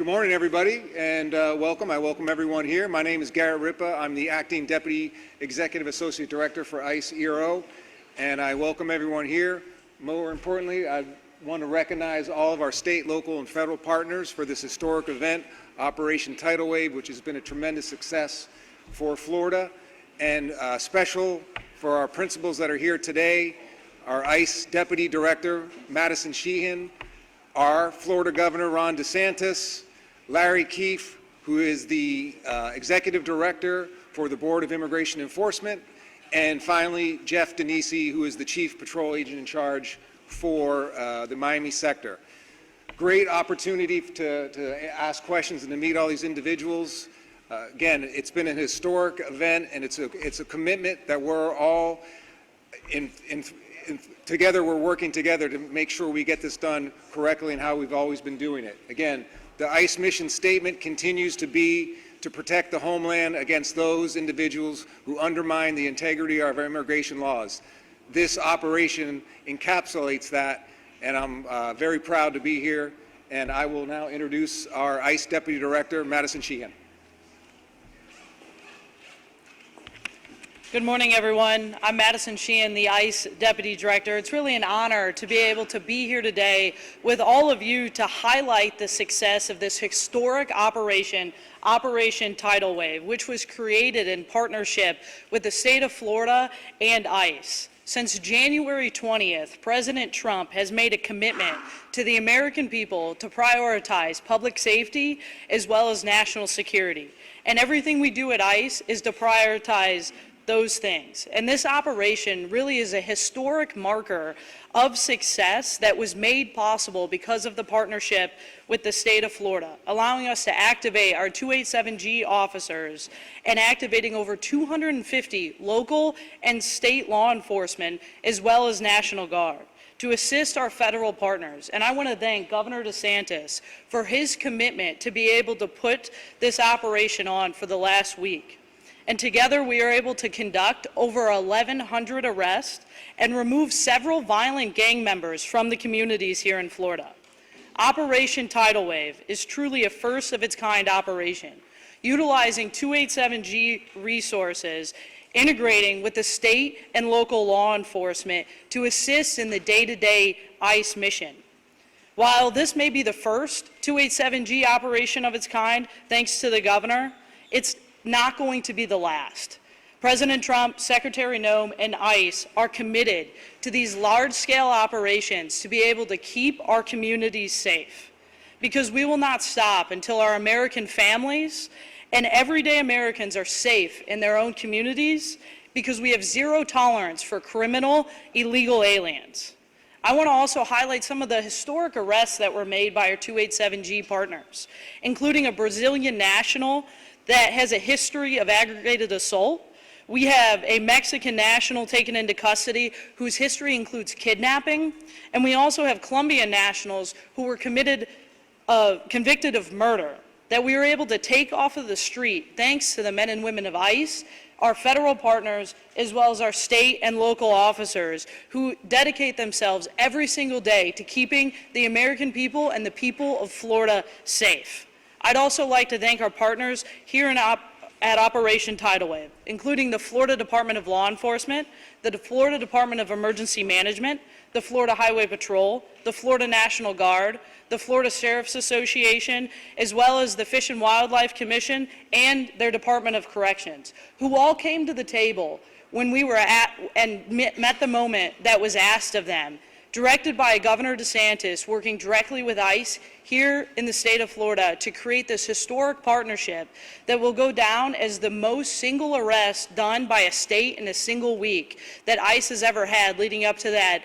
Good morning, everybody, and welcome. I welcome everyone here. My name is Garrett Ripa. I'm the Acting Deputy Executive Associate Director for ICE ERO, and I welcome everyone here. More importantly, I want to recognize all of our state, local, and federal partners for this historic event, Operation Tidal Wave, which has been a tremendous success for Florida, and special for our principals that are here today, our ICE Deputy Director, Madison Sheehan, our Florida Governor, Ron DeSantis, Larry Keefe, who is the Executive Director for the Board of Immigration Enforcement, and finally, Jeff Denisi, who is the Chief Patrol Agent in charge for the Miami sector. Great opportunity to ask questions and to meet all these individuals. Again, it's been an historic event, and it's a commitment that we're all together. We're working together to make sure we get this done correctly and how we've always been doing it. Again, the ICE mission statement continues to be to protect the homeland against those individuals who undermine the integrity of our immigration laws. This operation encapsulates that, and I'm very proud to be here. And I will now introduce our ICE Deputy Director, Madison Sheehan. Good morning, everyone. I'm Madison Sheehan, the ICE Deputy Director. It's really an honor to be able to be here today with all of you to highlight the success of this historic operation, Operation Tidal Wave, which was created in partnership with the state of Florida and ICE. Since January 20th, President Trump has made a commitment to the American people to prioritize public safety as well as national security. And everything we do at ICE is to prioritize those things. And this operation really is a historic marker of success that was made possible because of the partnership with the state of Florida, allowing us to activate our 287G officers and activating over 250 local and state law enforcement as well as National Guard to assist our federal partners. And I want to thank Governor DeSantis for his commitment to be able to put this operation on for the last week. And together we are able to conduct over 1,100 arrests and remove several violent gang members from the communities here in Florida. Operation Tidal Wave is truly a first of its kind operation, utilizing 287G resources, integrating with the state and local law enforcement to assist in the day-to-day ICE mission. While this may be the first 287G operation of its kind, thanks to the governor, it's not going to be the last. President Trump, Secretary Noem, and ICE are committed to these large-scale operations to be able to keep our communities safe, because we will not stop until our American families and everyday Americans are safe in their own communities, because we have zero tolerance for criminal, illegal aliens. I want to also highlight some of the historic arrests that were made by our 287G partners, including a Brazilian national that has a history of aggravated assault. We have a Mexican national taken into custody whose history includes kidnapping. And we also have Colombian nationals who were convicted of murder that we were able to take off of the street thanks to the men and women of ICE, our federal partners, as well as our state and local officers who dedicate themselves every single day to keeping the American people and the people of Florida safe. I'd also like to thank our partners here at Operation Tidal Wave, including the Florida Department of Law Enforcement, the Florida Department of Emergency Management, the Florida Highway Patrol, the Florida National Guard, the Florida Sheriff's Association, as well as the Fish and Wildlife Commission and their Department of Corrections, who all came to the table when we were and met the moment that was asked of them, directed by Governor DeSantis, working directly with ICE here in the state of Florida to create this historic partnership that will go down as the most single arrest done by a state in a single week that ICE has ever had, leading up to that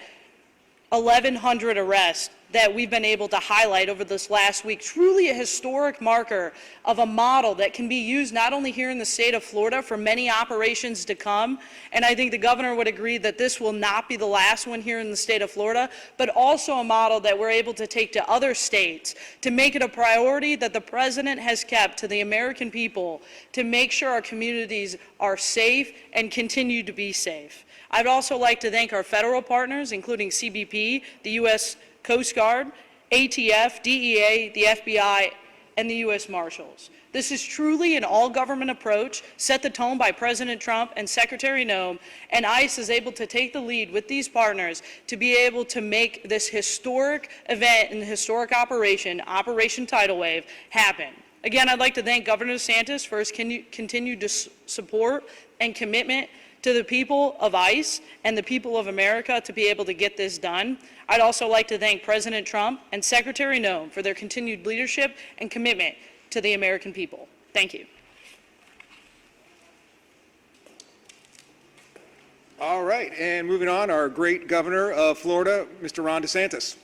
1,100 arrests that we've been able to highlight over this last week. Truly a historic marker of a model that can be used not only here in the state of Florida for many operations to come, and I think the governor would agree that this will not be the last one here in the state of Florida, but also a model that we're able to take to other states to make it a priority that the president has kept to the American people to make sure our communities are safe and continue to be safe. I'd also like to thank our federal partners, including CBP, the U.S. Coast Guard, ATF, DEA, the FBI, and the U.S. Marshals. This is truly an all-government approach set the tone by President Trump and Secretary Noem, and ICE is able to take the lead with these partners to be able to make this historic event and historic operation, Operation Tidal Wave, happen. Again, I'd like to thank Governor DeSantis for his continued support and commitment to the people of ICE and the people of America to be able to get this done. I'd also like to thank President Trump and Secretary Noem for their continued leadership and commitment to the American people. Thank you. All right, and moving on, our great governor of Florida, Mr. Ron DeSantis.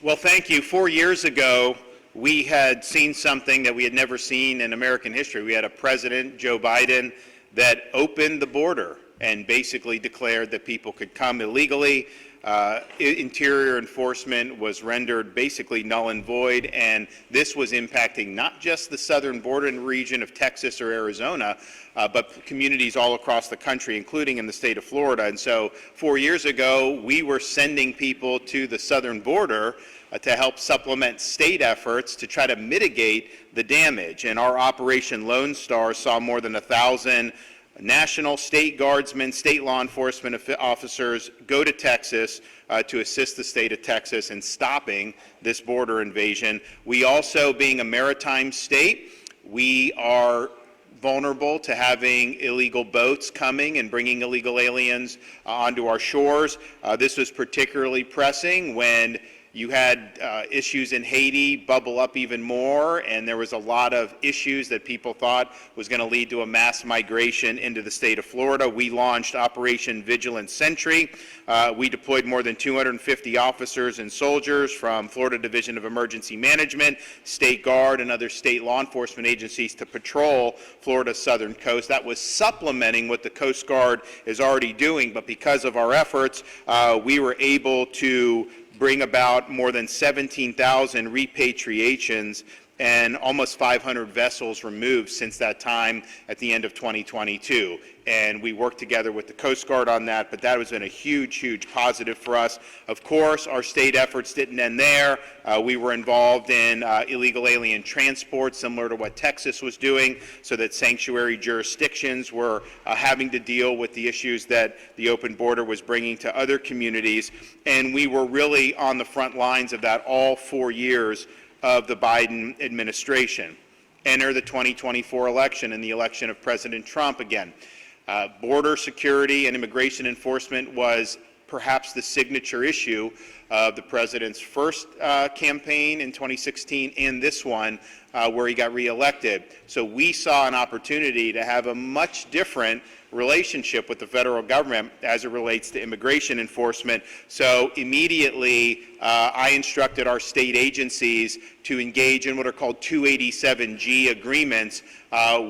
Well, thank you. 4 years ago, we had seen something that we had never seen in American history. We had a president, Joe Biden, that opened the border and basically declared that people could come illegally. Interior enforcement was rendered basically null and void, and this was impacting not just the southern border region of Texas or Arizona, but communities all across the country, including in the state of Florida. And so 4 years ago, we were sending people to the southern border to help supplement state efforts to try to mitigate the damage. And our Operation Lone Star saw more than 1,000 national, state guardsmen, state law enforcement officers go to Texas to assist the state of Texas in stopping this border invasion. We also, being a maritime state, we are vulnerable to having illegal boats coming and bringing illegal aliens onto our shores. This was particularly pressing when you had issues in Haiti bubble up even more, and there was a lot of issues that people thought was going to lead to a mass migration into the state of Florida. We launched Operation Vigilant Sentry. We deployed more than 250 officers and soldiers from Florida Division of Emergency Management, State Guard, and other state law enforcement agencies to patrol Florida's southern coast. That was supplementing what the Coast Guard is already doing, but because of our efforts, we were able to bring about more than 17,000 repatriations and almost 500 vessels removed since that time at the end of 2022. And we worked together with the Coast Guard on that, but that has been a huge, huge positive for us. Of course, our state efforts didn't end there. We were involved in illegal alien transport, similar to what Texas was doing, so that sanctuary jurisdictions were having to deal with the issues that the open border was bringing to other communities. And we were really on the front lines of that all 4 years of the Biden administration. Enter the 2024 election and the election of President Trump again. Border security and immigration enforcement was perhaps the signature issue of the president's first campaign in 2016 and this one where he got reelected. So we saw an opportunity to have a much different relationship with the federal government as it relates to immigration enforcement. So immediately I instructed our state agencies to engage in what are called 287G agreements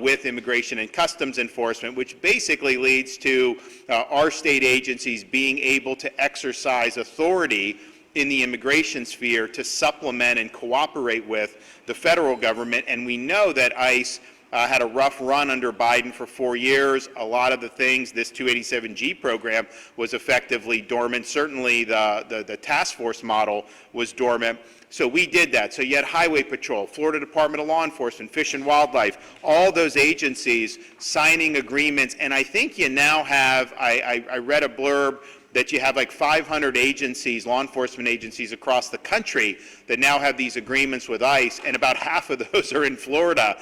with Immigration and Customs Enforcement, which basically leads to our state agencies being able to exercise authority in the immigration sphere to supplement and cooperate with the federal government. And we know that ICE had a rough run under Biden for 4 years. A lot of the things, this 287G program was effectively dormant. Certainly the task force model was dormant. So we did that. So you had Highway Patrol, Florida Department of Law Enforcement, Fish and Wildlife, all those agencies signing agreements. And I think you now have, I read a blurb that you have like 500 agencies, law enforcement agencies across the country that now have these agreements with ICE, and about half of those are in Florida,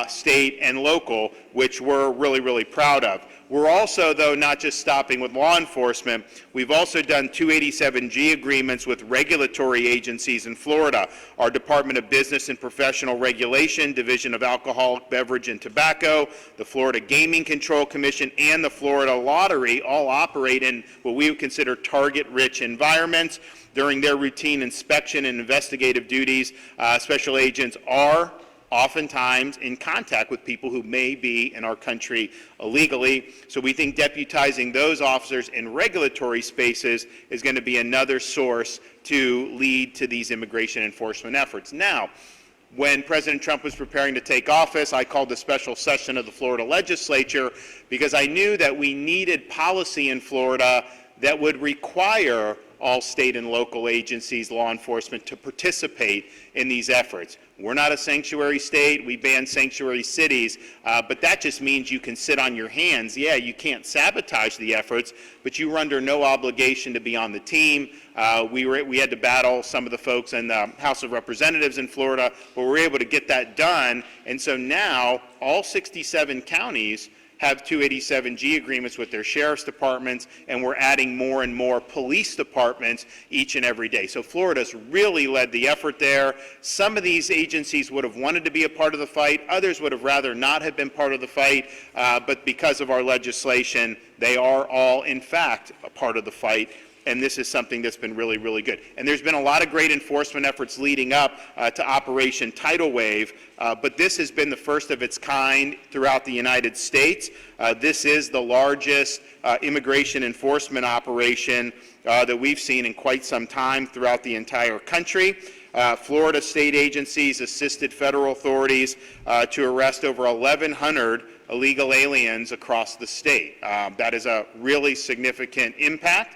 state and local, which we're really, really proud of. We're also, though, not just stopping with law enforcement. We've also done 287G agreements with regulatory agencies in Florida. Our Department of Business and Professional Regulation, Division of Alcoholic Beverage and Tobacco, the Florida Gaming Control Commission, and the Florida Lottery all operate in what we would consider target-rich environments. During their routine inspection and investigative duties, special agents are oftentimes in contact with people who may be in our country illegally. So we think deputizing those officers in regulatory spaces is going to be another source to lead to these immigration enforcement efforts. Now, when President Trump was preparing to take office, I called a special session of the Florida legislature because I knew that we needed policy in Florida that would require all state and local agencies, law enforcement, to participate in these efforts. We're not a sanctuary state. We ban sanctuary cities, but that just means you can sit on your hands. Yeah, you can't sabotage the efforts, but you are under no obligation to be on the team. We had to battle some of the folks in the House of Representatives in Florida, but we were able to get that done. And so now all 67 counties have 287G agreements with their sheriff's departments, and we're adding more and more police departments each and every day. So Florida's really led the effort there. Some of these agencies would have wanted to be a part of the fight. Others would have rather not have been part of the fight, but because of our legislation, they are all, in fact, a part of the fight. And this is something that's been really, really good. And there's been a lot of great enforcement efforts leading up to Operation Tidal Wave, but this has been the first of its kind throughout the United States. This is the largest immigration enforcement operation that we've seen in quite some time throughout the entire country. Florida state agencies assisted federal authorities to arrest over 1,100 illegal aliens across the state. That is a really significant impact,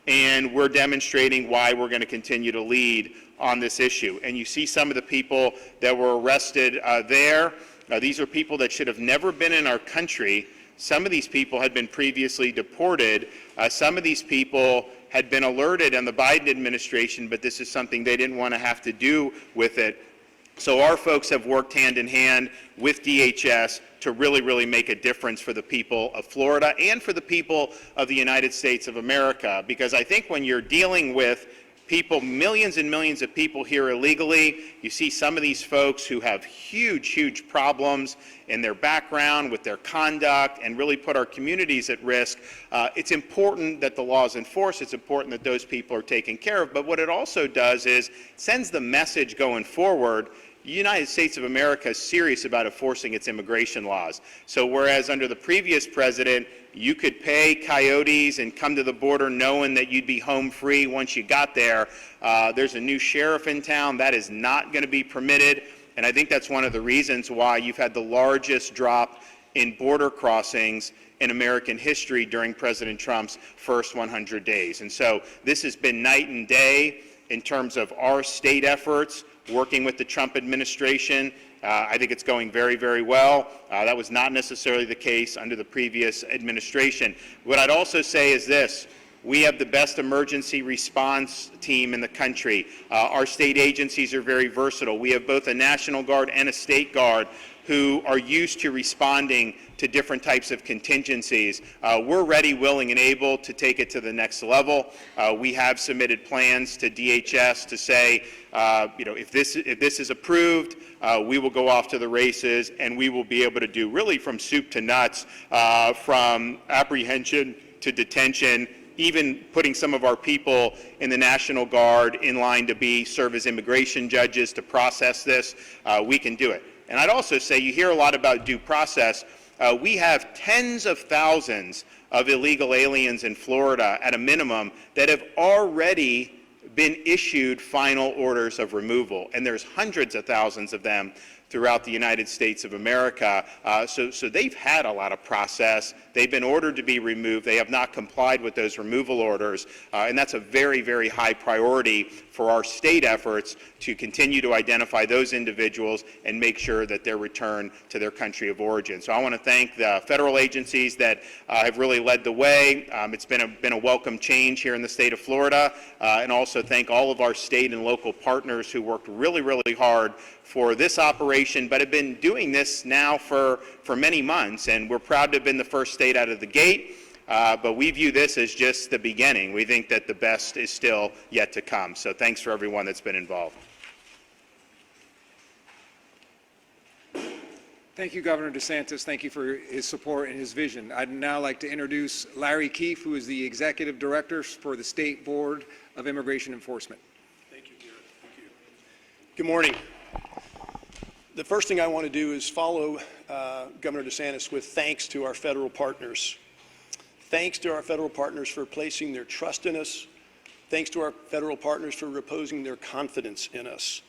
and we're demonstrating why we're going to continue to lead on this issue. And you see some of the people that were arrested there. These are people that should have never been in our country. Some of these people had been previously deported. Some of these people had been alerted on the Biden administration, but this is something they didn't want to have to do with it. So our folks have worked hand in hand with DHS to really, really make a difference for the people of Florida and for the people of the United States of America. Because I think when you're dealing with people, millions and millions of people here illegally, you see some of these folks who have huge, huge problems in their background, with their conduct, and really put our communities at risk. It's important that the law is enforced. It's important that those people are taken care of. But what it also does is sends the message going forward: the United States of America is serious about enforcing its immigration laws. So whereas under the previous president, you could pay coyotes and come to the border knowing that you'd be home free once you got there, there's a new sheriff in town. That is not going to be permitted. And I think that's one of the reasons why you've had the largest drop in border crossings in American history during President Trump's first 100 days. And so this has been night and day in terms of our state efforts, working with the Trump administration. I think it's going very, very well. That was not necessarily the case under the previous administration. What I'd also say is this: we have the best emergency response team in the country. Our state agencies are very versatile. We have both a National Guard and a State Guard who are used to responding to different types of contingencies. We're ready, willing, and able to take it to the next level. We have submitted plans to DHS to say, if this is approved, we will go off to the races, and we will be able to do really from soup to nuts, from apprehension to detention, even putting some of our people in the National Guard in line to serve as immigration judges to process this. We can do it. And I'd also say, you hear a lot about due process. We have tens of thousands of illegal aliens in Florida at a minimum that have already been issued final orders of removal, and there's hundreds of thousands of them throughout the United States of America. So they've had a lot of process. They've been ordered to be removed. They have not complied with those removal orders, and that's a very, very high priority for our state efforts to continue to identify those individuals and make sure that they're returned to their country of origin. So I want to thank the federal agencies that have really led the way. It's been a welcome change here in the state of Florida, and also thank all of our state and local partners who worked really, really hard for this operation, but have been doing this now for many months, and we're proud to have been the first state out of the gate. But we view this as just the beginning. We think that the best is still yet to come. So thanks for everyone that's been involved. Thank you, Governor DeSantis. Thank you for his support and his vision. I'd now like to introduce Larry Keefe, who is the Executive Director for the State Board of Immigration Enforcement. Thank you, Garrett. Thank you. Good morning. The first thing I want to do is follow Governor DeSantis with thanks to our federal partners. Thanks to our federal partners for placing their trust in us. Thanks to our federal partners for reposing their confidence in us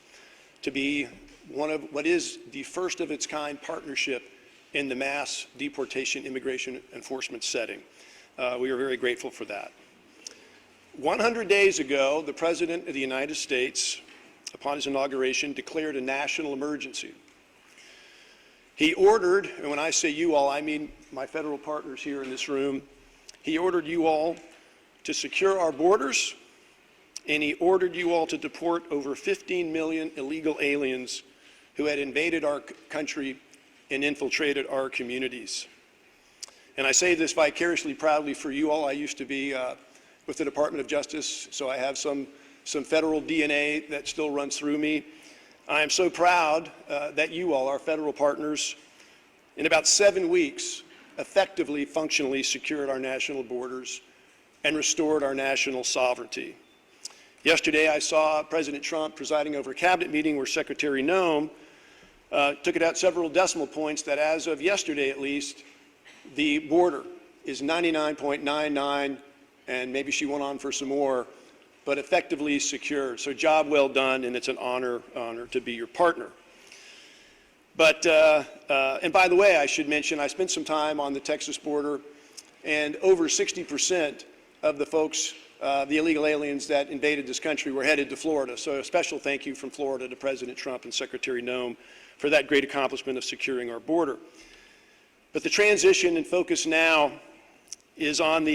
to be one of what is the first of its kind partnership in the mass deportation immigration enforcement setting. We are very grateful for that. 100 days ago, the President of the United States, upon his inauguration, declared a national emergency. He ordered, and when I say you all, I mean my federal partners here in this room, he ordered you all to secure our borders, and he ordered you all to deport over 15 million illegal aliens who had invaded our country and infiltrated our communities. And I say this vicariously proudly for you all. I used to be with the Department of Justice, so I have some federal DNA that still runs through me. I am so proud that you all, our federal partners, in about 7 weeks, effectively, functionally secured our national borders and restored our national sovereignty. Yesterday, I saw President Trump presiding over a cabinet meeting where Secretary Noem took it out several decimal points that as of yesterday at least, the border is 99.99, and maybe she went on for some more, but effectively secured. So job well done, and it's an honor to be your partner. But, and by the way, I should mention, I spent some time on the Texas border, and over 60% of the folks, the illegal aliens that invaded this country were headed to Florida. So a special thank you from Florida to President Trump and Secretary Noem for that great accomplishment of securing our border. But the transition and focus now is on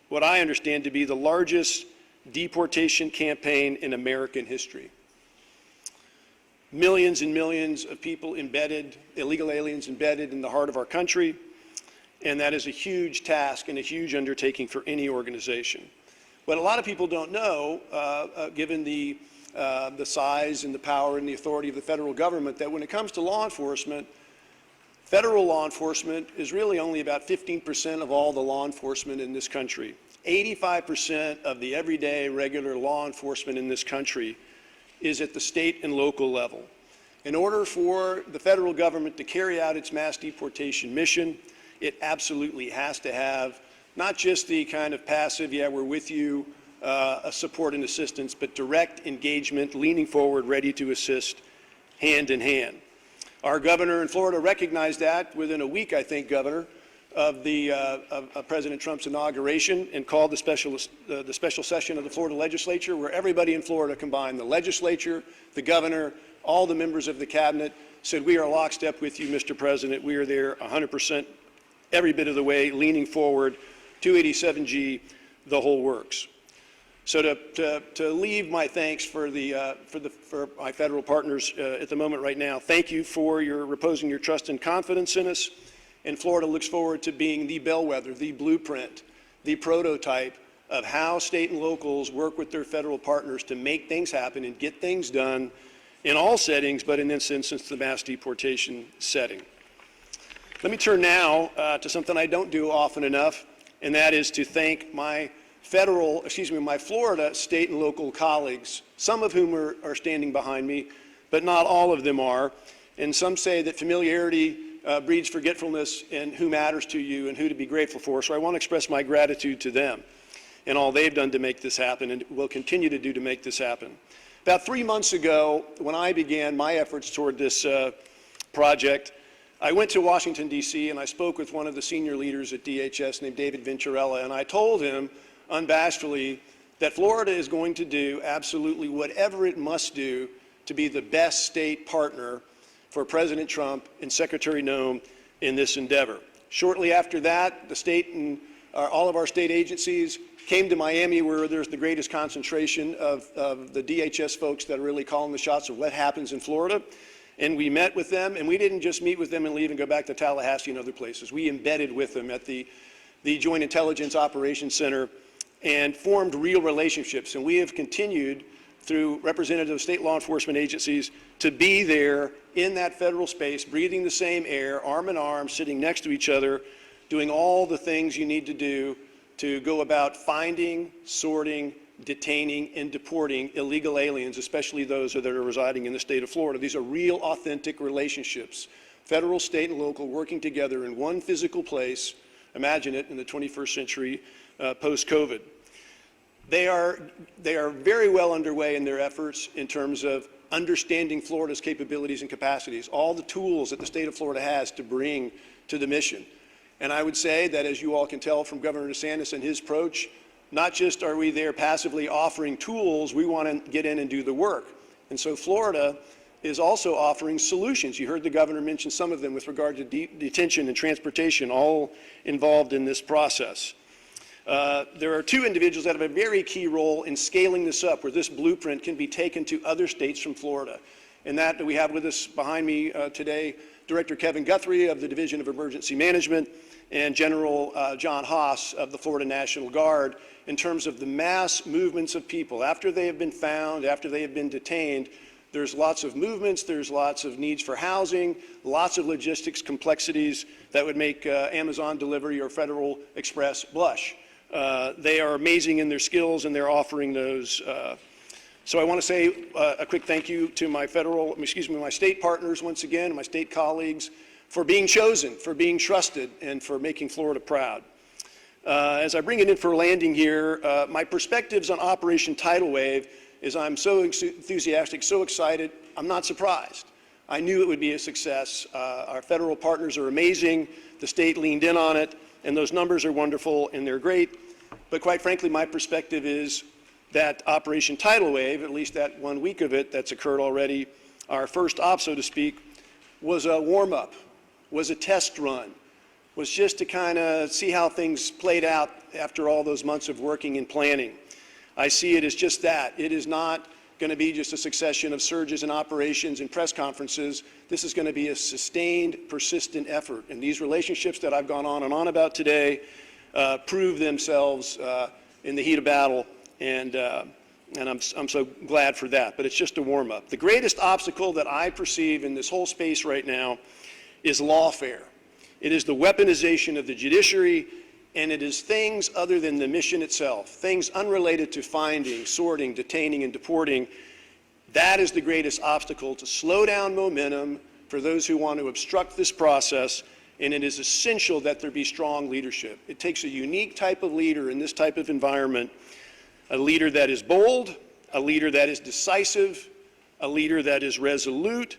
what I understand to be the largest deportation campaign in American history. Millions and millions of people embedded, illegal aliens embedded in the heart of our country, and that is a huge task and a huge undertaking for any organization. What a lot of people don't know, given the size and the power and the authority of the federal government, that when it comes to law enforcement, federal law enforcement is really only about 15% of all the law enforcement in this country. 85% of the everyday regular law enforcement in this country is at the state and local level. In order for the federal government to carry out its mass deportation mission, it absolutely has to have not just the kind of passive, yeah, we're with you, support and assistance, but direct engagement, leaning forward, ready to assist, hand in hand. Our governor in Florida recognized that within a week, I think, Governor, of President Trump's inauguration, and called the special session of the Florida legislature, where everybody in Florida combined, the legislature, the governor, all the members of the cabinet, said, we are lockstep with you, Mr. President. We are there 100%, every bit of the way, leaning forward, 287G, the whole works. So to leave my thanks for my federal partners at the moment right now, thank you for reposing your trust and confidence in us. And Florida looks forward to being the bellwether, the blueprint, the prototype of how state and locals work with their federal partners to make things happen and get things done in all settings, but in this instance, the mass deportation setting. Let me turn now to something I don't do often enough, and that is to thank my Florida state and local colleagues, some of whom are standing behind me, but not all of them are. And some say that familiarity breeds forgetfulness in who matters to you and who to be grateful for. So I want to express my gratitude to them and all they've done to make this happen and will continue to do to make this happen. About 3 months ago, when I began my efforts toward this project, I went to Washington, D.C., and I spoke with one of the senior leaders at DHS named David Venturella, and I told him unabashedly that Florida is going to do absolutely whatever it must do to be the best state partner for President Trump and Secretary Noem in this endeavor. Shortly after that, the state and all of our state agencies came to Miami, where there's the greatest concentration of the DHS folks that are really calling the shots of what happens in Florida. And we met with them, and we didn't just meet with them and leave and go back to Tallahassee and other places. We embedded with them at the Joint Intelligence Operations Center and formed real relationships. And we have continued through representative state law enforcement agencies to be there in that federal space, breathing the same air, arm in arm, sitting next to each other, doing all the things you need to do to go about finding, sorting, detaining, and deporting illegal aliens, especially those that are residing in the state of Florida. These are real, authentic relationships, federal, state, and local working together in one physical place. Imagine it in the 21st century, post-COVID. They are very well underway in their efforts in terms of understanding Florida's capabilities and capacities, all the tools that the state of Florida has to bring to the mission. And I would say that, as you all can tell from Governor DeSantis and his approach, Not just are we there passively offering tools, we want to get in and do the work. And so Florida is also offering solutions. You heard the governor mention some of them with regard to detention and transportation, all involved in this process. There are two individuals that have a very key role in scaling this up, where this blueprint can be taken to other states from Florida. And that we have with us behind me today, Director Kevin Guthrie of the Division of Emergency Management and General John Haas of the Florida National Guard, in terms of the mass movements of people. After they have been found, after they have been detained, there's lots of movements, there's lots of needs for housing, lots of logistics complexities that would make Amazon delivery or Federal Express blush. They are amazing in their skills, and they're offering those. So I want to say a quick thank you to my my state partners once again, my state colleagues, for being chosen, for being trusted, and for making Florida proud. As I bring it in for landing here, my perspectives on Operation Tidal Wave is I'm so enthusiastic, so excited, I'm not surprised. I knew it would be a success. Our federal partners are amazing. The state leaned in on it, and those numbers are wonderful, and they're great. But quite frankly, my perspective is that Operation Tidal Wave, at least that 1 week of it that's occurred already, our first op, so to speak, was a warm-up, was a test run, was just to kind of see how things played out after all those months of working and planning. I see it as just that. It is not going to be just a succession of surges and operations and press conferences. This is going to be a sustained, persistent effort. And these relationships that I've gone on and on about today prove themselves in the heat of battle, and I'm so glad for that. But it's just a warm-up. The greatest obstacle that I perceive in this whole space right now is lawfare. It is the weaponization of the judiciary, and it is things other than the mission itself, things unrelated to finding, sorting, detaining, and deporting. That is the greatest obstacle to slow down momentum for those who want to obstruct this process, and it is essential that there be strong leadership. It takes a unique type of leader in this type of environment, a leader that is bold, a leader that is decisive, a leader that is resolute,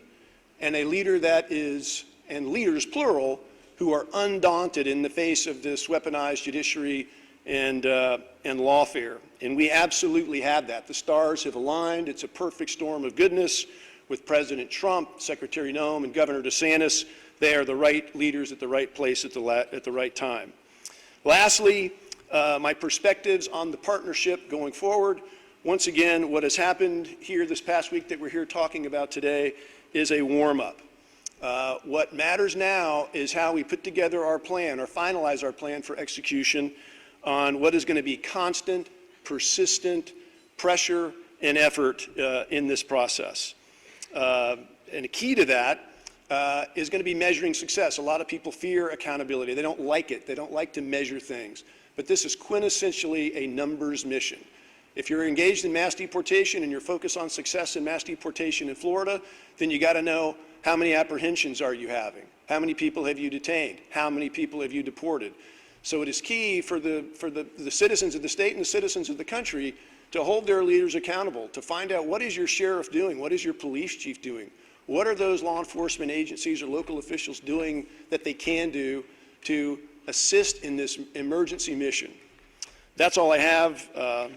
and a leader that is, and leaders plural, who are undaunted in the face of this weaponized judiciary and lawfare. And we absolutely have that. The stars have aligned. It's a perfect storm of goodness with President Trump, Secretary Noem, and Governor DeSantis. They are the right leaders at the right place at the right time. Lastly, my perspectives on the partnership going forward. Once again, what has happened here this past week that we're here talking about today is a warm-up. What matters now is how we put together our plan, or finalize our plan for execution on what is going to be constant, persistent pressure and effort in this process. And a key to that is going to be measuring success. A lot of people fear accountability. They don't like it. They don't like to measure things. But this is quintessentially a numbers mission. If you're engaged in mass deportation and you're focused on success in mass deportation in Florida, then you got to know, how many apprehensions are you having? How many people have you detained? How many people have you deported? So it is key for the citizens of the state and the citizens of the country to hold their leaders accountable, to find out, what is your sheriff doing? What is your police chief doing? What are those law enforcement agencies or local officials doing that they can do to assist in this emergency mission? That's all I have.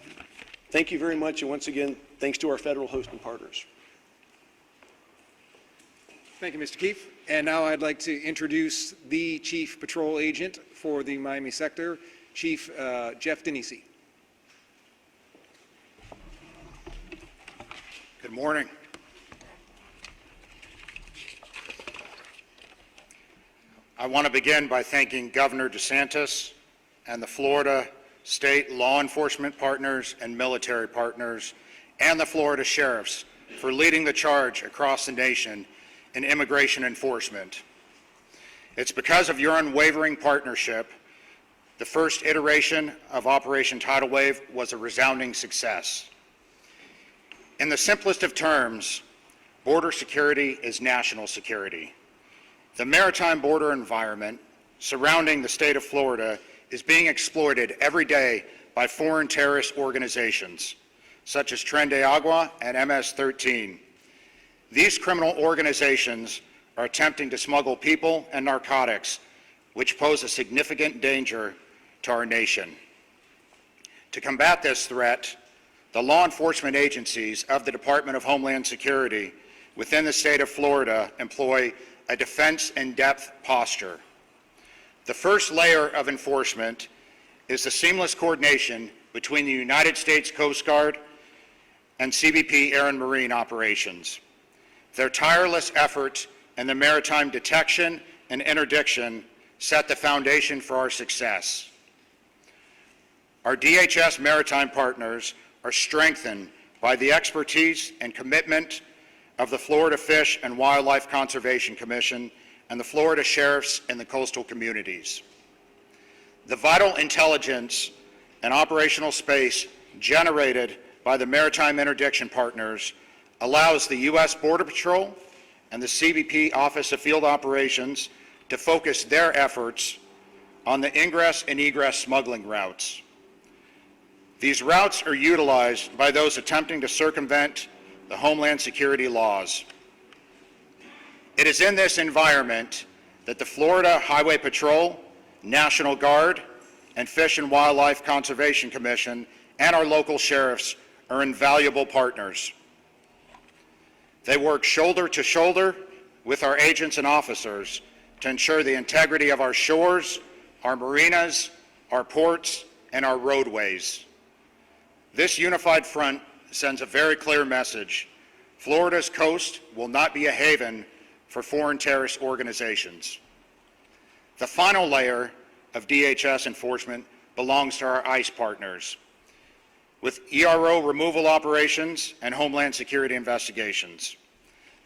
Thank you very much, and once again, thanks to our federal host and partners. Thank you, Mr. Keefe. And now I'd like to introduce the Chief Patrol Agent for the Miami sector, Chief Jeff Denisi. Good morning. I want to begin by thanking Governor DeSantis and the Florida state law enforcement partners and military partners, and the Florida sheriffs for leading the charge across the nation in immigration enforcement. It's because of your unwavering partnership, the first iteration of Operation Tidal Wave was a resounding success. In the simplest of terms, border security is national security. The maritime border environment surrounding the state of Florida is being exploited every day by foreign terrorist organizations, such as Tren de Agua and MS-13. These criminal organizations are attempting to smuggle people and narcotics, which pose a significant danger to our nation. To combat this threat, the law enforcement agencies of the Department of Homeland Security within the state of Florida employ a defense-in-depth posture. The first layer of enforcement is the seamless coordination between the United States Coast Guard and CBP Air and Marine operations. Their tireless efforts in the maritime detection and interdiction set the foundation for our success. Our DHS maritime partners are strengthened by the expertise and commitment of the Florida Fish and Wildlife Conservation Commission and the Florida sheriffs in the coastal communities. The vital intelligence and operational space generated by the maritime interdiction partners allows the U.S. Border Patrol and the CBP Office of Field Operations to focus their efforts on the ingress and egress smuggling routes. These routes are utilized by those attempting to circumvent the Homeland Security laws. It is in this environment that the Florida Highway Patrol, National Guard, and Fish and Wildlife Conservation Commission and our local sheriffs are invaluable partners. They work shoulder to shoulder with our agents and officers to ensure the integrity of our shores, our marinas, our ports, and our roadways. This unified front sends a very clear message. Florida's coast will not be a haven for foreign terrorist organizations. The final layer of DHS enforcement belongs to our ICE partners, with ERO removal operations and Homeland Security investigations.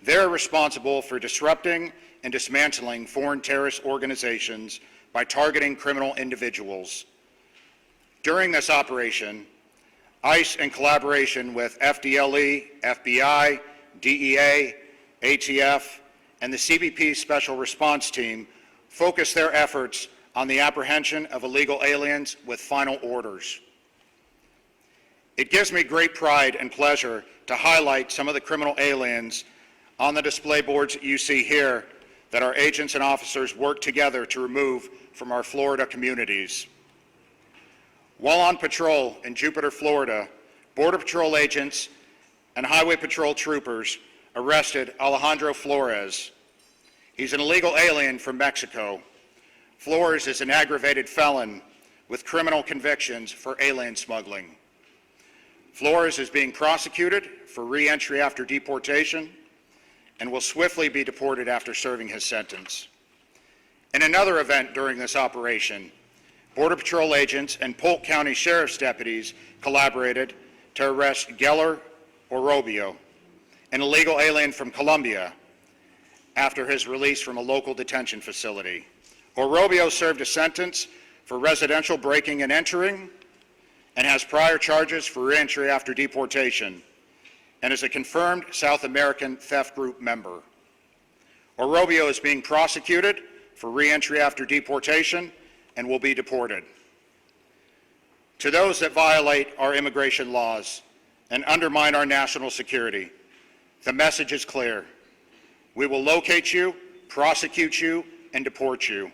They're responsible for disrupting and dismantling foreign terrorist organizations by targeting criminal individuals. During this operation, ICE, in collaboration with FDLE, FBI, DEA, ATF, and the CBP Special Response Team, focused their efforts on the apprehension of illegal aliens with final orders. It gives me great pride and pleasure to highlight some of the criminal aliens on the display boards that you see here that our agents and officers work together to remove from our Florida communities. While on patrol in Jupiter, Florida, Border Patrol agents and Highway Patrol troopers arrested Alejandro Flores. He's an illegal alien from Mexico. Flores is an aggravated felon with criminal convictions for alien smuggling. Flores is being prosecuted for re-entry after deportation and will swiftly be deported after serving his sentence. In another event during this operation, Border Patrol agents and Polk County Sheriff's deputies collaborated to arrest Geller Orobio, an illegal alien from Colombia, after his release from a local detention facility. Orobio served a sentence for residential breaking and entering and has prior charges for re-entry after deportation and is a confirmed South American theft group member. Orobio is being prosecuted for re-entry after deportation and will be deported. To those that violate our immigration laws and undermine our national security, the message is clear. We will locate you, prosecute you, and deport you.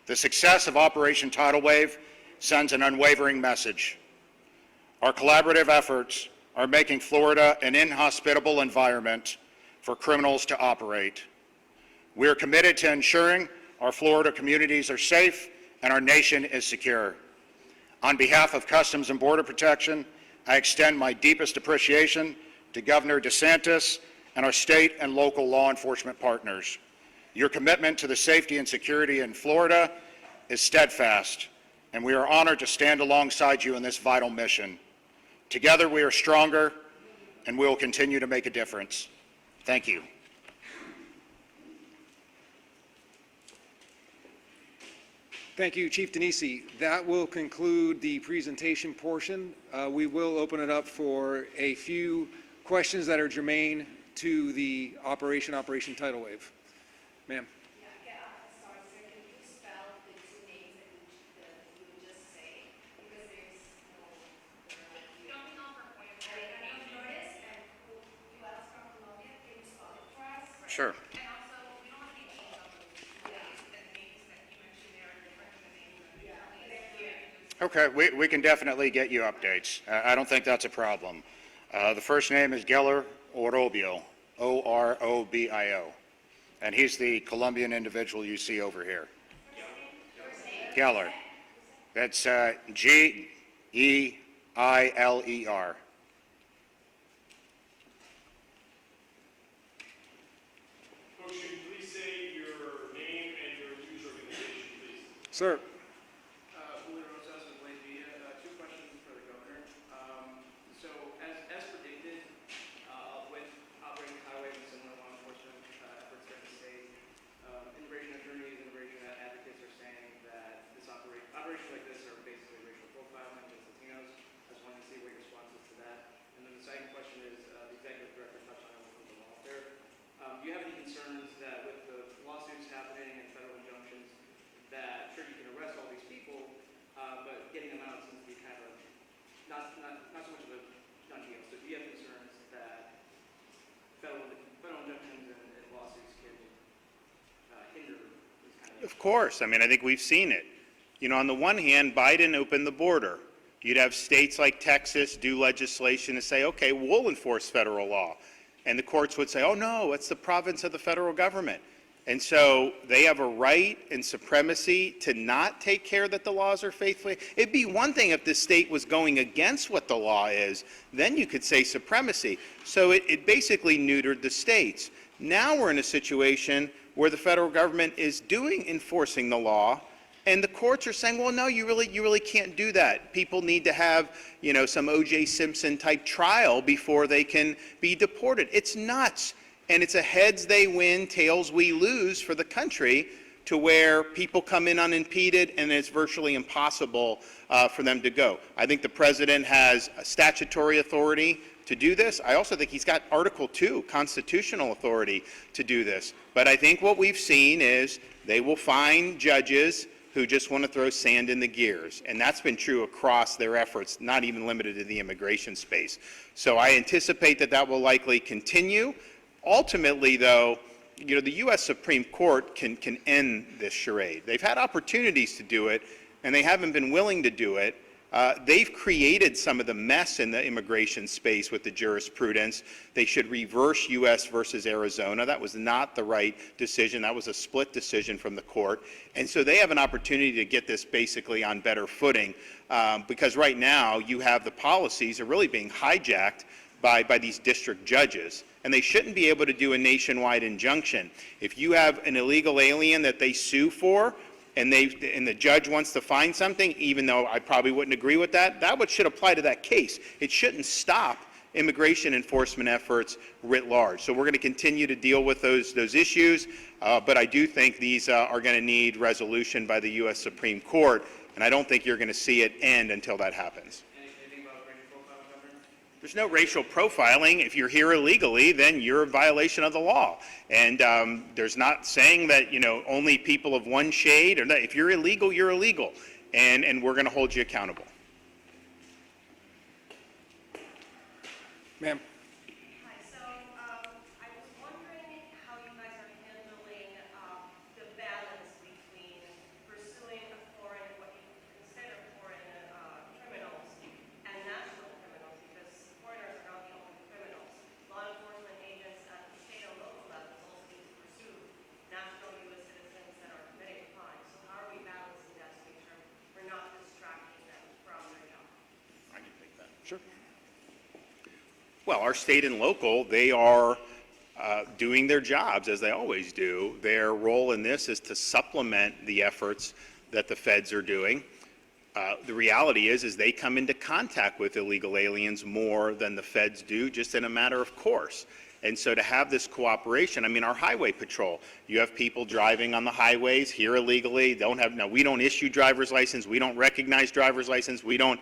The success of Operation Tidal Wave sends an unwavering message. Our collaborative efforts are making Florida an inhospitable environment for criminals to operate. We are committed to ensuring our Florida communities are safe and our nation is secure. On behalf of Customs and Border Protection, I extend my deepest appreciation to Governor DeSantis and our state and local law enforcement partners. Your commitment to the safety and security in Florida is steadfast, and we are honored to stand alongside you in this vital mission. Together we are stronger, and we will continue to make a difference. Thank you. Thank you, Chief Denisi. That will conclude the presentation portion. We will open it up for a few questions that are germane to the Operation Tidal Wave. Ma'am. Sorry, sir, can you spell the two names that you would just say? Because there's no, you don't mean all for point of Curtis and who else from Colombia? Can you spell it for us? Sure. And also, we don't have any names on those names, the names that you mentioned there are different than the names that you Okay, we can definitely get you updates. I don't think that's a problem. The first name is Geller Orobio, Orobio, and he's the Colombian individual you see over here. Geller. That's G-E-I-L-E-R. Folks, can you please say your name and your news organization, please? Sir. Julio Rosas with Wave Media. Two questions for the governor. So as predicted, with operating highways and similar law enforcement efforts here in the state, immigration attorneys, immigration advocates are saying that operations like this are basically racial profiling against Latinos. I just wanted to see what your response is to that. And then the second question is, the executive director touched on it with the welfare. Do you have any concerns that with the lawsuits happening and federal injunctions, that sure you can arrest all these people, but getting them out seems to be kind of not so much of a done deal. So do you have concerns that federal injunctions and lawsuits can hinder this kind of? Of course. I mean, I think we've seen it. You know, on the one hand, Biden opened the border. You'd have states like Texas do legislation to say, okay, we'll enforce federal law. And the courts would say, oh, no, it's the province of the federal government. And so they have a right and supremacy to not take care that the laws are faithfully. It'd be one thing if the state was going against what the law is, then you could say supremacy. So it basically neutered the states. Now we're in a situation where the federal government is enforcing the law, and the courts are saying, well, no, you really can't do that. People need to have, you know, some O.J. Simpson type trial before they can be deported. It's nuts. And it's a heads they win, tails we lose for the country, to where people come in unimpeded and it's virtually impossible for them to go. I think the president has a statutory authority to do this. I also think he's got Article 2 constitutional authority to do this. But I think what we've seen is they will find judges who just want to throw sand in the gears. And that's been true across their efforts, not even limited to the immigration space. So I anticipate that that will likely continue. Ultimately, though, you know, the U.S. Supreme Court can end this charade. They've had opportunities to do it, and they haven't been willing to do it. They've created some of the mess in the immigration space with the jurisprudence. They should reverse U.S. versus Arizona. That was not the right decision. That was a split decision from the court. And so they have an opportunity to get this basically on better footing, because right now you have the policies are really being hijacked by these district judges. And they shouldn't be able to do a nationwide injunction. If you have an illegal alien that they sue for, and the judge wants to find something, even though I probably wouldn't agree with that, that should apply to that case. It shouldn't stop immigration enforcement efforts writ large. So we're going to continue to deal with those issues, but I do think these are going to need resolution by the U.S. Supreme Court, and I don't think you're going to see it end until that happens. Anything about racial profiling, Governor? There's no racial profiling. If you're here illegally, then you're in violation of the law. And there's not saying that, you know, only people of one shade, or that. If you're illegal, you're illegal. And we're going to hold you accountable. Ma'am. Hi, so I was wondering how you guys are handling the balance between pursuing what you consider foreign criminals and national criminals, because foreigners are not the only criminals. Law enforcement agents at the state and local levels also need to pursue national U.S. citizens that are committing crimes. So how are we balancing that to make sure we're not distracting them from their job? I can take that. Sure. Well, our state and local, they are doing their jobs as they always do. Their role in this is to supplement the efforts that the feds are doing. The reality is they come into contact with illegal aliens more than the feds do, just in a matter of course. And so to have this cooperation, I mean, our highway patrol, you have people driving on the highways here illegally, we don't issue driver's license, we don't recognize driver's license, we don't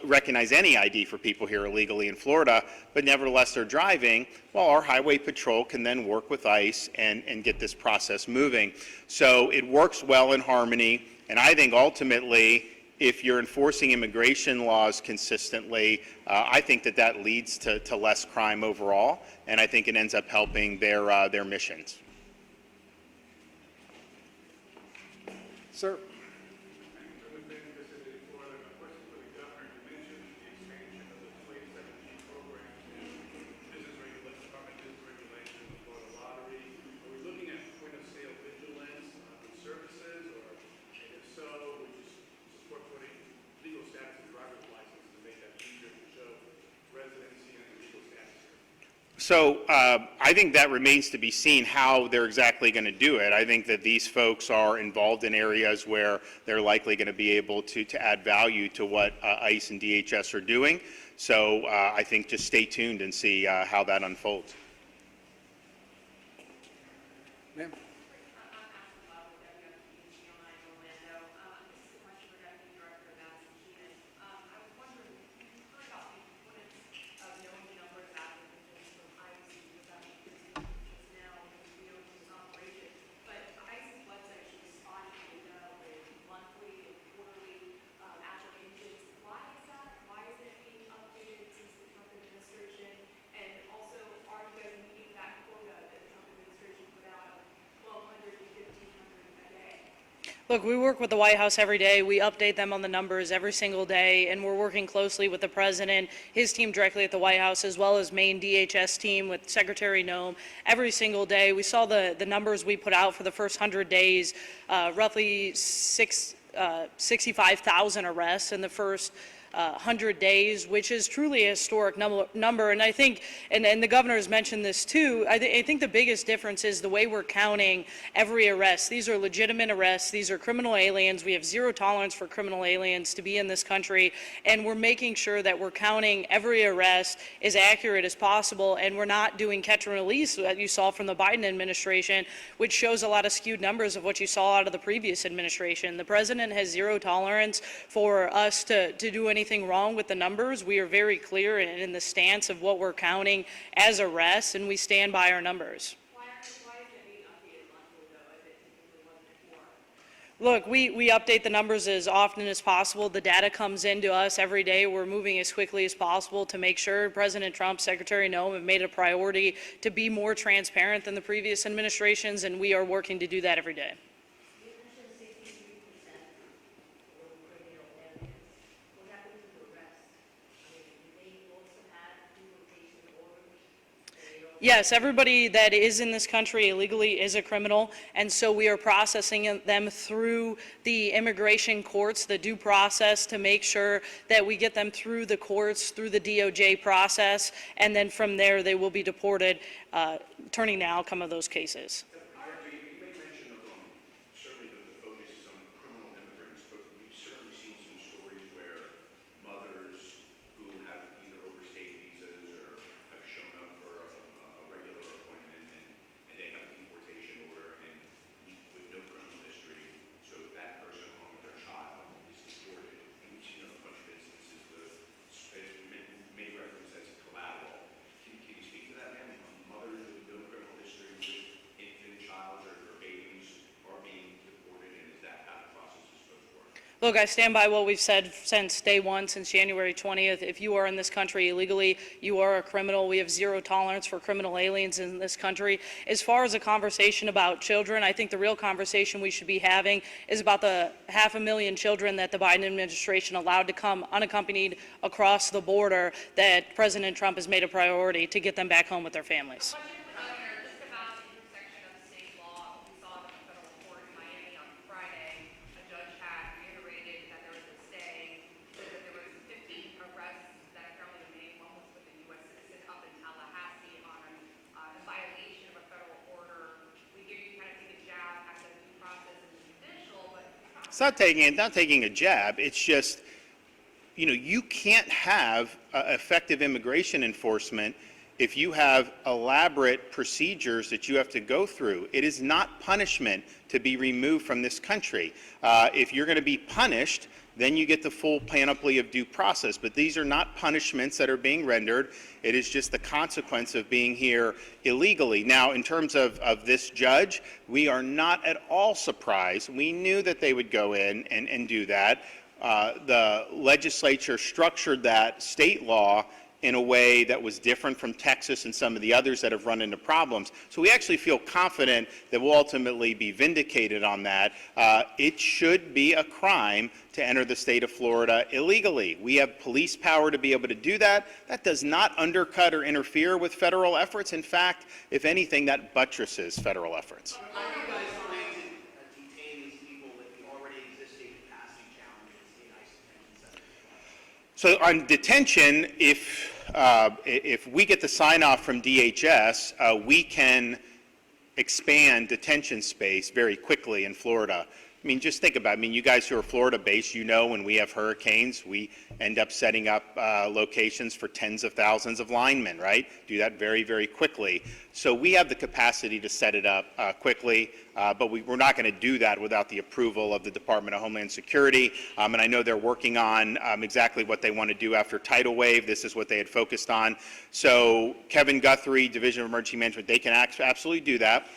recognize any ID for people here illegally in Florida, but nevertheless they're driving. Well, our highway patrol can then work with ICE and get this process moving. So it works well in harmony, and I think ultimately, if you're enforcing immigration laws consistently, I think that leads to less crime overall, and I think it ends up helping their missions. Sir. So I think that remains to be seen how they're exactly going to do it. I think that these folks are involved in areas where they're likely going to be able to add value to what ICE and DHS are doing. So I think just stay tuned and see how that unfolds. Ma'am? Look, we work with the White House every day. We update them on the numbers every single day, and we're working closely with the president, his team directly at the White House, as well as Maine DHS team with Secretary Noem every single day. We saw the numbers we put out for the first 100 days, roughly 65,000 arrests in the first 100 days, which is truly a historic number. And I think, and the governor has mentioned this too, I think the biggest difference is the way we're counting every arrest. These are legitimate arrests. These are criminal aliens. We have zero tolerance for criminal aliens to be in this country. And we're making sure that we're counting every arrest as accurate as possible. And we're not doing catch and release that you saw from the Biden administration, which shows a lot of skewed numbers of what you saw out of the previous administration. The president has zero tolerance for us to do anything wrong with the numbers. We are very clear in the stance of what we're counting as arrests, and we stand by our numbers. Why isn't it being updated monthly though, if it typically wasn't before? Look, we update the numbers as often as possible. The data comes into us every day. We're moving as quickly as possible to make sure President Trump, Secretary Noem have made it a priority to be more transparent than the previous administrations, and we are working to do that every day. Yes, everybody that is in this country illegally is a criminal, and so we are processing them through the immigration courts, the due process, to make sure that we get them through the courts, through the DOJ process, and then from there they will be deported, turning the outcome of those cases. You made mention of certainly the focus is on criminal immigrants, but we've certainly seen some stories where mothers who have either overstayed visas or have shown up for a regular appointment and they have a deportation order and with no criminal history, so that person along with their child is deported. And we've seen a bunch of instances many reference as collateral. Can you speak to that, ma'am? Mothers with no criminal history with infant child or babies are being deported, and is that how the process is supposed to work? Look, I stand by what we've said since day one, since January 20th. If you are in this country illegally, you are a criminal. We have zero tolerance for criminal aliens in this country. As far as a conversation about children, I think the real conversation we should be having is about the 500,000 children that the Biden administration allowed to come unaccompanied across the border, that President Trump has made a priority to get them back home with their families. Question for the governor, just about the intersection of state law. We saw in the federal court in Miami on Friday, a judge had reiterated that there was a stay, said that there was 15 arrests that apparently were made. One was with a U.S. citizen up in Tallahassee on a violation of a federal order. We hear you kind of take a jab at the due process and the judicial, but It's not taking a jab. It's just, you can't have effective immigration enforcement if you have elaborate procedures that you have to go through. It is not punishment to be removed from this country. If you're going to be punished, then you get the full panoply of due process. But these are not punishments that are being rendered. It is just the consequence of being here illegally. Now, in terms of this judge, we are not at all surprised. We knew that they would go in and do that. The legislature structured that state law in a way that was different from Texas and some of the others that have run into problems. So we actually feel confident that we'll ultimately be vindicated on that. It should be a crime to enter the state of Florida illegally. We have police power to be able to do that. That does not undercut or interfere with federal efforts. In fact, if anything, that buttresses federal efforts. How are you guys planning to detain these people with the already existing capacity challenges in ICE detention centers? So on detention, if if we get the sign off from DHS, we can expand detention space very quickly in Florida. I mean, just think about it. I mean, you guys who are Florida-based, you know when we have hurricanes, we end up setting up locations for tens of thousands of linemen, right? Do that very, very quickly. So we have the capacity to set it up quickly, but we're not going to do that without the approval of the Department of Homeland Security. And I know they're working on exactly what they want to do after Tidal Wave. This is what they had focused on. So Kevin Guthrie, Division of Emergency Management, they can absolutely do that.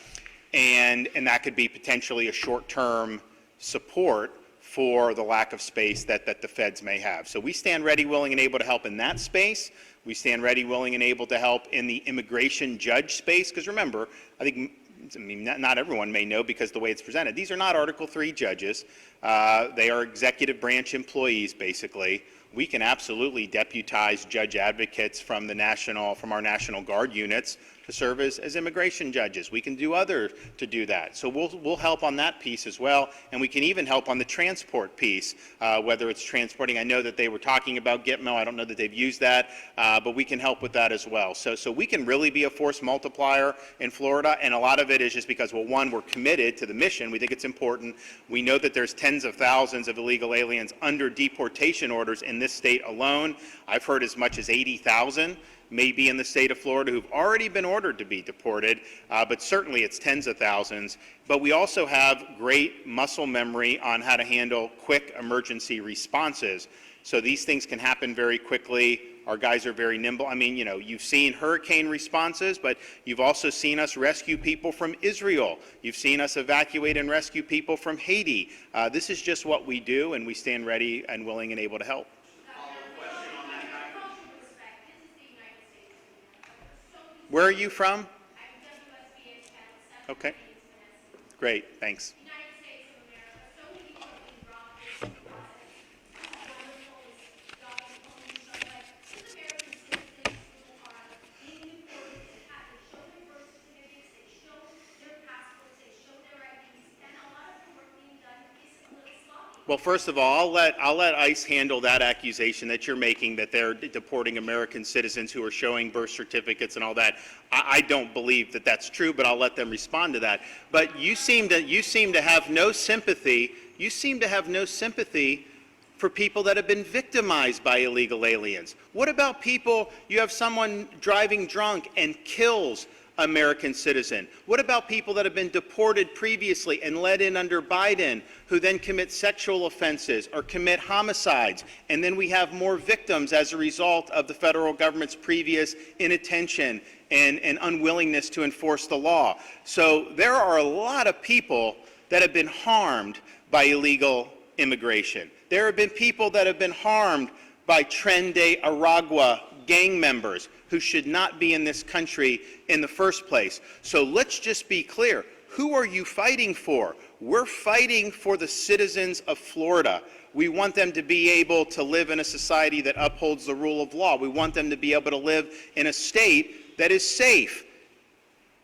And that could be potentially a short-term support for the lack of space that the feds may have. So we stand ready, willing, and able to help in that space. We stand ready, willing, and able to help in the immigration judge space. Because remember, I mean, not everyone may know because the way it's presented. These are not Article III judges. They are executive branch employees, basically. We can absolutely deputize judge advocates from our National Guard units to serve as immigration judges. We can do others to do that. So we'll help on that piece as well, and we can even help on the transport piece, whether it's transporting. I know that they were talking about Gitmo. I don't know that they've used that, but we can help with that as well. So we can really be a force multiplier in Florida, and a lot of it is just because, well, one, we're committed to the mission. We think it's important. We know that there's tens of thousands of illegal aliens under deportation orders in this state alone. I've heard as much as 80,000. Maybe in the state of Florida who've already been ordered to be deported, but certainly it's tens of thousands. But we also have great muscle memory on how to handle quick emergency responses. So these things can happen very quickly. Our guys are very nimble. I mean, you know, you've seen hurricane responses, but you've also seen us rescue people from Israel. You've seen us evacuate and rescue people from Haiti. This is just what we do, and we stand ready and willing and able to help. Where are you from? Okay. Great, thanks. Well, first of all, I'll let ICE handle that accusation that you're making, that they're deporting American citizens who are showing birth certificates and all that. I don't believe that that's true, but I'll let them respond to that. But you seem to have no sympathy. You seem to have no sympathy for people that have been victimized by illegal aliens. What about people? You have someone driving drunk and kills American citizen. What about people that have been deported previously and let in under Biden, who then commit sexual offenses or commit homicides? And then we have more victims as a result of the federal government's previous inattention and unwillingness to enforce the law. So there are a lot of people that have been harmed by illegal immigration. There have been people that have been harmed by Tren de Aragua gang members who should not be in this country in the first place. So let's just be clear. Who are you fighting for? We're fighting for the citizens of Florida. We want them to be able to live in a society that upholds the rule of law. We want them to be able to live in a state that is safe.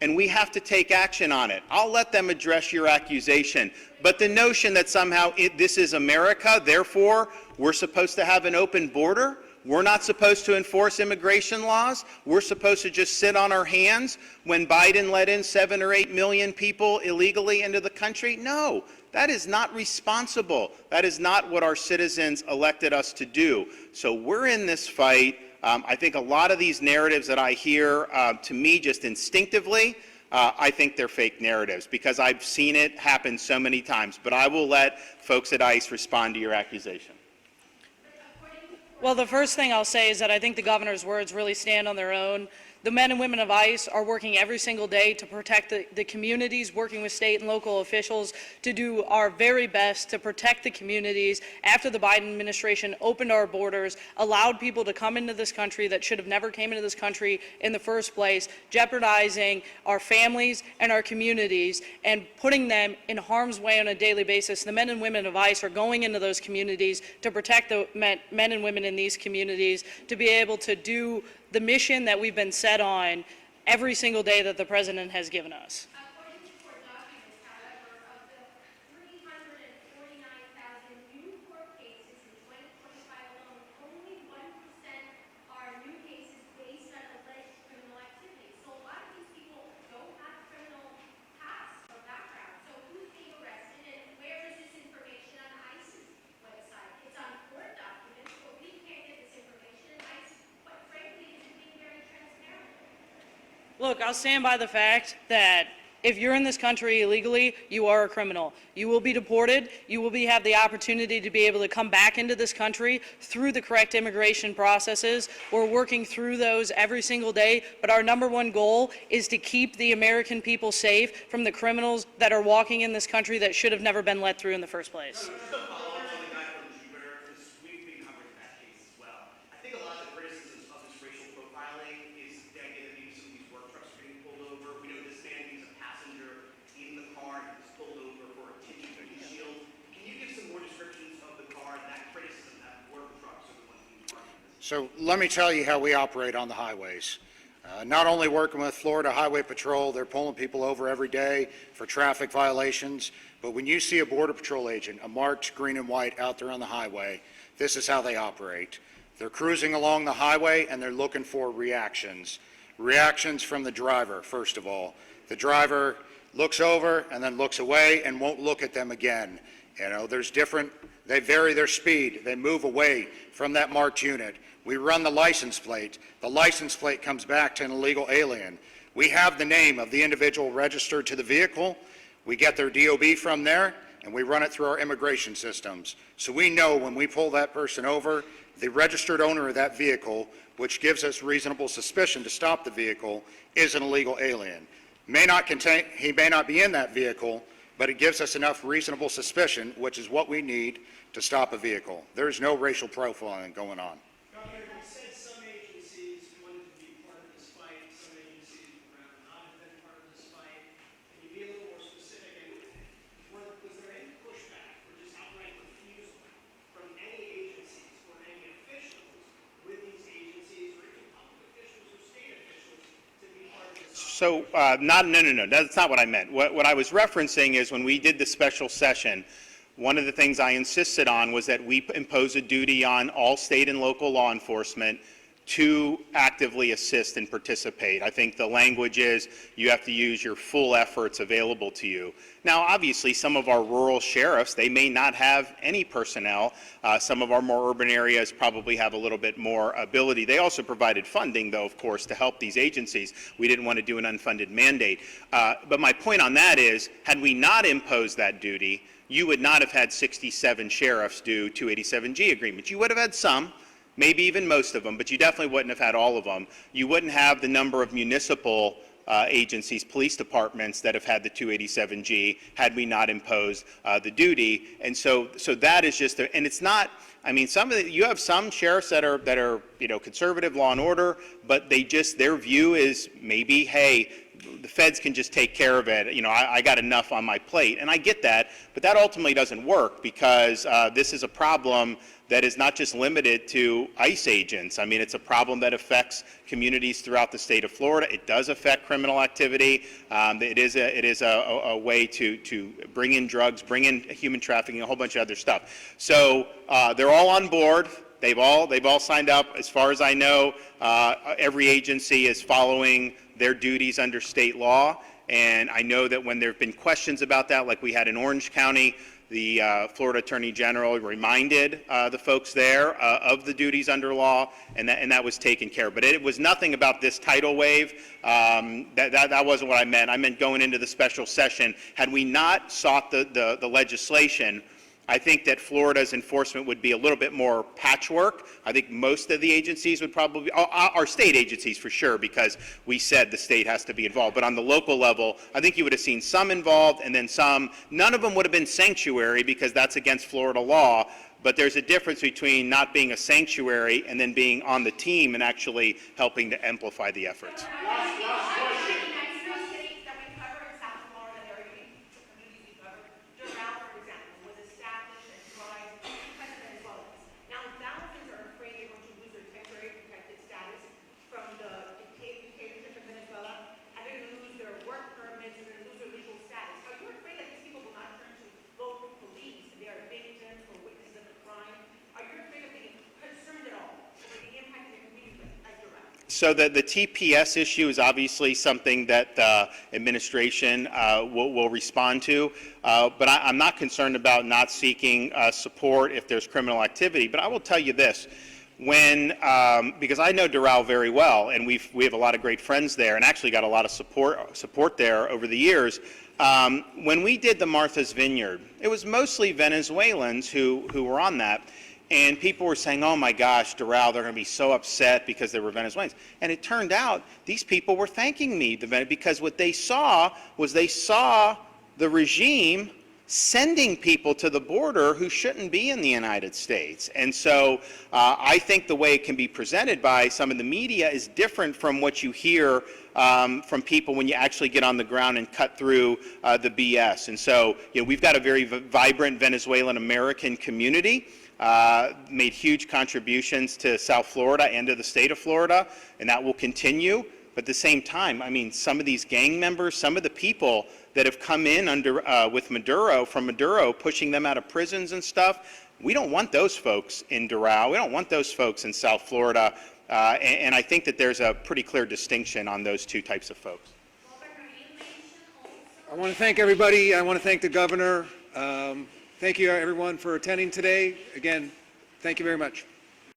And we have to take action on it. I'll let them address your accusation. But the notion that somehow this is America, therefore we're supposed to have an open border, we're not supposed to enforce immigration laws, we're supposed to just sit on our hands when Biden let in 7 or 8 million people illegally into the country? No, that is not responsible. That is not what our citizens elected us to do. So we're in this fight. I think a lot of these narratives that I hear, to me, just instinctively, I think they're fake narratives because I've seen it happen so many times. But I will let folks at ICE respond to your accusation. Well, the first thing I'll say is that I think the governor's words really stand on their own. The men and women of ICE are working every single day to protect the communities, working with state and local officials to do our very best to protect the communities after the Biden administration opened our borders, allowed people to come into this country that should have never came into this country in the first place, jeopardizing our families and our communities and putting them in harm's way on a daily basis. The men and women of ICE are going into those communities to protect the men and women in these communities, to be able to do the mission that we've been set on every single day that the president has given us. According to court documents, however, of the 349,000 new court cases in 2025 alone, only 1% are new cases Look, I'll stand by the fact that if you're in this country illegally, you are a criminal. You will be deported. You will have the opportunity to be able to come back into this country through the correct immigration processes. We're working through those every single day, but our #1 goal is to keep the American people safe from the criminals that are walking in this country that should have never been let through in the first place. So let me tell you how we operate on the highways. Not only working with Florida Highway Patrol, they're pulling people over every day for traffic violations, but when you see a Border Patrol agent, a marked green and white out there on the highway, this is how they operate. They're cruising along the highway and they're looking for reactions. Reactions from the driver, first of all. The driver looks over and then looks away and won't look at them again. You know, they vary their speed, they move away from that marked unit. We run the license plate comes back to an illegal alien. We have the name of the individual registered to the vehicle, we get their DOB from there, and we run it through our immigration systems. So we know when we pull that person over, the registered owner of that vehicle, which gives us reasonable suspicion to stop the vehicle, is an illegal alien. He may not be in that vehicle, but it gives us enough reasonable suspicion, which is what we need to stop a vehicle. There is no racial profiling going on. Governor, you said some agencies wanted to be part of this fight, some agencies would rather not have been part of this fight. Can you be a little more specific? And was there any pushback or just outright refusal from any agencies or any officials with these agencies or even public officials or state officials to be part of this? So, no, that's not what I meant. What I was referencing is when we did the special session, one of the things I insisted on was that we impose a duty on all state and local law enforcement to actively assist and participate. I think the language is you have to use your full efforts available to you. Now, obviously, some of our rural sheriffs, they may not have any personnel. Some of our more urban areas probably have a little bit more ability. They also provided funding, though, of course, to help these agencies. We didn't want to do an unfunded mandate. But my point on that is, had we not imposed that duty, you would not have had 67 sheriffs do 287G agreements. You would have had some, maybe even most of them, but you definitely wouldn't have had all of them. You wouldn't have the number of municipal agencies, police departments that have had the 287G had we not imposed the duty. And so that is just, and it's not, I mean, you have some sheriffs that are, you know, conservative law and order, but their view is maybe, hey, the feds can just take care of it. You know, I got enough on my plate. And I get that, but that ultimately doesn't work because this is a problem that is not just limited to ICE agents. I mean, it's a problem that affects communities throughout the state of Florida. It does affect criminal activity. It is a way to bring in drugs, bring in human trafficking, a whole bunch of other stuff. So they're all on board. They've all signed up. As far as I know, every agency is following their duties under state law. And I know that when there have been questions about that, like we had in Orange County, the Florida Attorney General reminded the folks there of the duties under law, and that was taken care of. But it was nothing about this tidal wave. That wasn't what I meant. I meant going into the special session. Had we not sought the legislation, I think that Florida's enforcement would be a little bit more patchwork. I think most of the agencies would probably, our state agencies for sure, because we said the state has to be involved. But on the local level, I think you would have seen some involved and then some. None of them would have been sanctuary because that's against Florida law. But there's a difference between not being a sanctuary and then being on the team and actually helping to amplify the efforts. So the TPS issue is obviously something that the administration will respond to, but I'm not concerned about not seeking support if there's criminal activity. But I will tell you this, because I know Doral very well, and we have a lot of great friends there, and actually got a lot of support there over the years. When we did the Martha's Vineyard, it was mostly Venezuelans who were on that, and people were saying, "Oh my gosh, Doral, they're going to be so upset because they were Venezuelans." And it turned out these people were thanking me because what they saw was the regime sending people to the border who shouldn't be in the United States. And so I think the way it can be presented by some of the media is different from what you hear from people when you actually get on the ground and cut through the BS. And so, we've got a very vibrant Venezuelan American community, made huge contributions to South Florida and to the state of Florida, and that will continue. But at the same time, I mean, some of these gang members, some of the people that have come in with Maduro, pushing them out of prisons and stuff, we don't want those folks in Doral. We don't want those folks in South Florida. And I think that there's a pretty clear distinction on those two types of folks. I want to thank everybody. I want to thank the governor. Thank you, everyone, for attending today. Again, thank you very much.